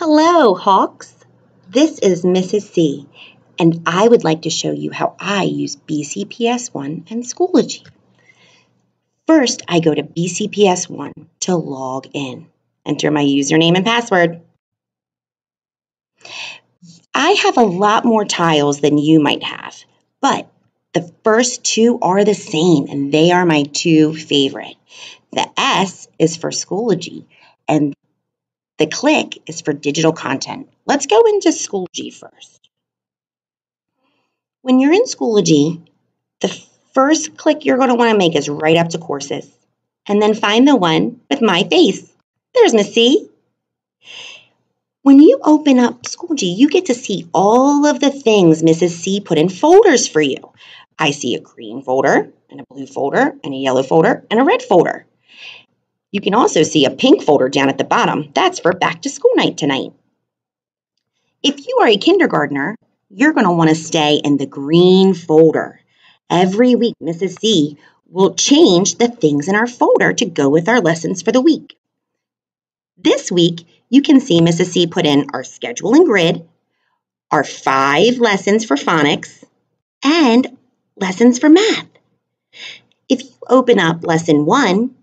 Hello, Hawks. This is Mrs. C, and I would like to show you how I use BCPS One and Schoology. First, I go to BCPS One to log in. Enter my username and password. I have a lot more tiles than you might have, but the first two are the same, and they are my two favorite. The S is for Schoology, and the click is for digital content. Let's go into Schoology first. When you're in Schoology, the first click you're going to want to make is right up to courses, and then find the one with my face. There's Miss C. When you open up Schoology, you get to see all of the things Mrs. C put in folders for you. I see a green folder, and a blue folder, and a yellow folder, and a red folder. You can also see a pink folder down at the bottom. That's for back to school night tonight. If you are a kindergartner, you're going to want to stay in the green folder. Every week, Mrs. C will change the things in our folder to go with our lessons for the week. This week, you can see Mrs. C put in our schedule and grid, our 5 lessons for phonics, and lessons for math. If you open up lesson 1,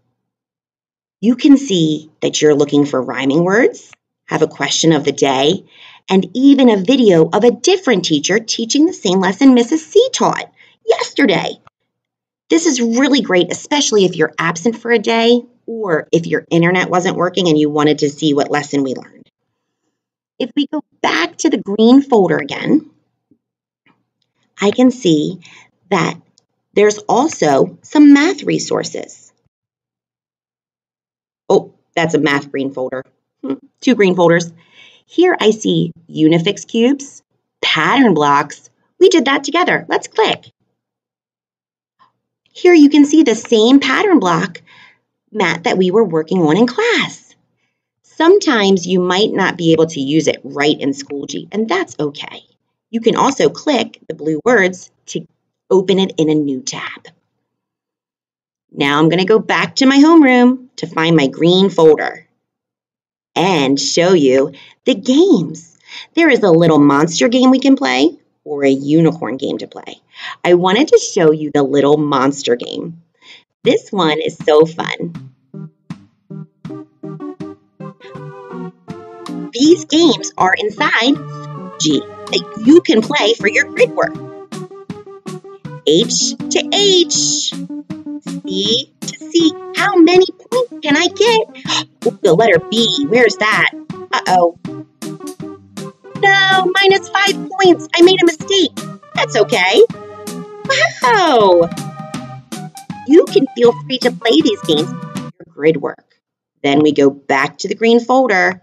you can see that you're looking for rhyming words, have a question of the day, and even a video of a different teacher teaching the same lesson Mrs. C taught yesterday. This is really great, especially if you're absent for a day or if your internet wasn't working and you wanted to see what lesson we learned. If we go back to the green folder again, I can see that there's also some math resources. Oh, that's a math green folder. 2 green folders. Here I see Unifix cubes, pattern blocks. We did that together. Let's click. Here you can see the same pattern block mat that we were working on in class. Sometimes you might not be able to use it right in Schoology, and that's okay. You can also click the blue words to open it in a new tab. Now I'm going to go back to my homeroom to find my green folder and show you the games. There is a little monster game we can play or a unicorn game to play. I wanted to show you the little monster game. This one is so fun. These games are inside G that you can play for your grid work. H to H, C to C. How many points can I get? Oh, the letter B, where's that? Uh-oh. No, minus 5 points. I made a mistake. That's okay. Wow. You can feel free to play these games for your grid work. Then we go back to the green folder,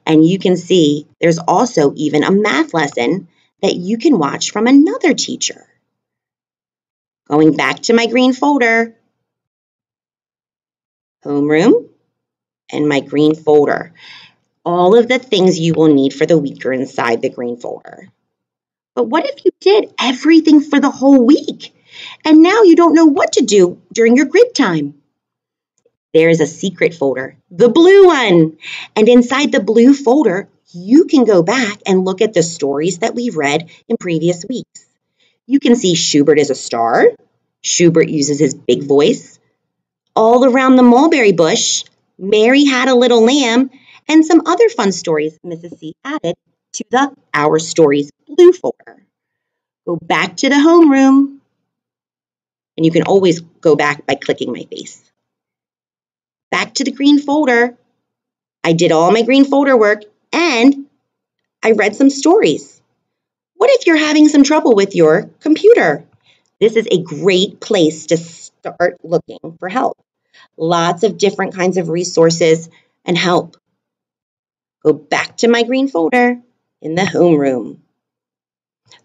and you can see there's also even a math lesson that you can watch from another teacher. Going back to my green folder, homeroom, and my green folder. All of the things you will need for the week are inside the green folder. But what if you did everything for the whole week, and now you don't know what to do during your grid time? There is a secret folder, the blue one. And inside the blue folder, you can go back and look at the stories that we've read in previous weeks. You can see Schubert is a star. Schubert uses his big voice. All around the mulberry bush, Mary had a little lamb, and some other fun stories Mrs. C added to the Our Stories blue folder. Go back to the homeroom, and you can always go back by clicking my face. Back to the green folder. I did all my green folder work, and I read some stories. What if you're having some trouble with your computer? This is a great place to start looking for help. Lots of different kinds of resources and help. Go back to my green folder in the homeroom.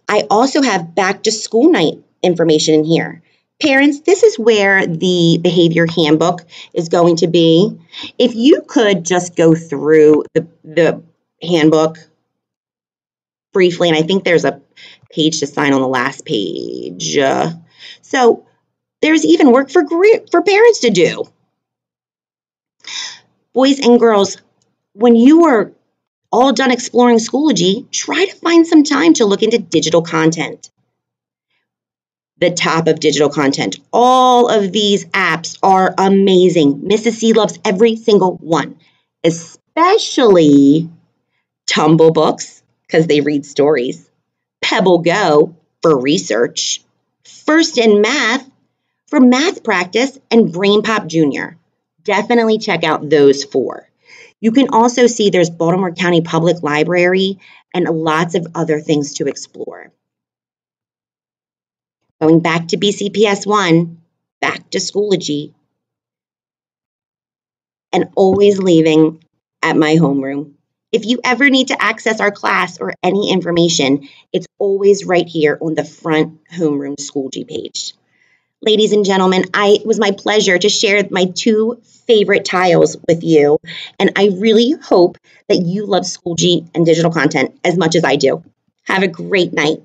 I also have back to school night information in here. Parents, this is where the behavior handbook is going to be. If you could just go through the handbook briefly, and I think there's a page to sign on the last page. So there's even work for parents to do. Boys and girls, when you are all done exploring Schoology, try to find some time to look into digital content. The top of digital content. All of these apps are amazing. Mrs. C loves every single one, especially Tumble Books, because they read stories, Pebble Go for research, First in Math for math practice, and Brain Pop Junior. Definitely check out those 4. You can also see there's Baltimore County Public Library and lots of other things to explore. Going back to BCPS One, back to Schoology, and always leaving at my homeroom. If you ever need to access our class or any information, it's always right here on the front homeroom Schoology page. Ladies and gentlemen, it was my pleasure to share my 2 favorite tiles with you, and I really hope that you love Schoology and digital content as much as I do. Have a great night.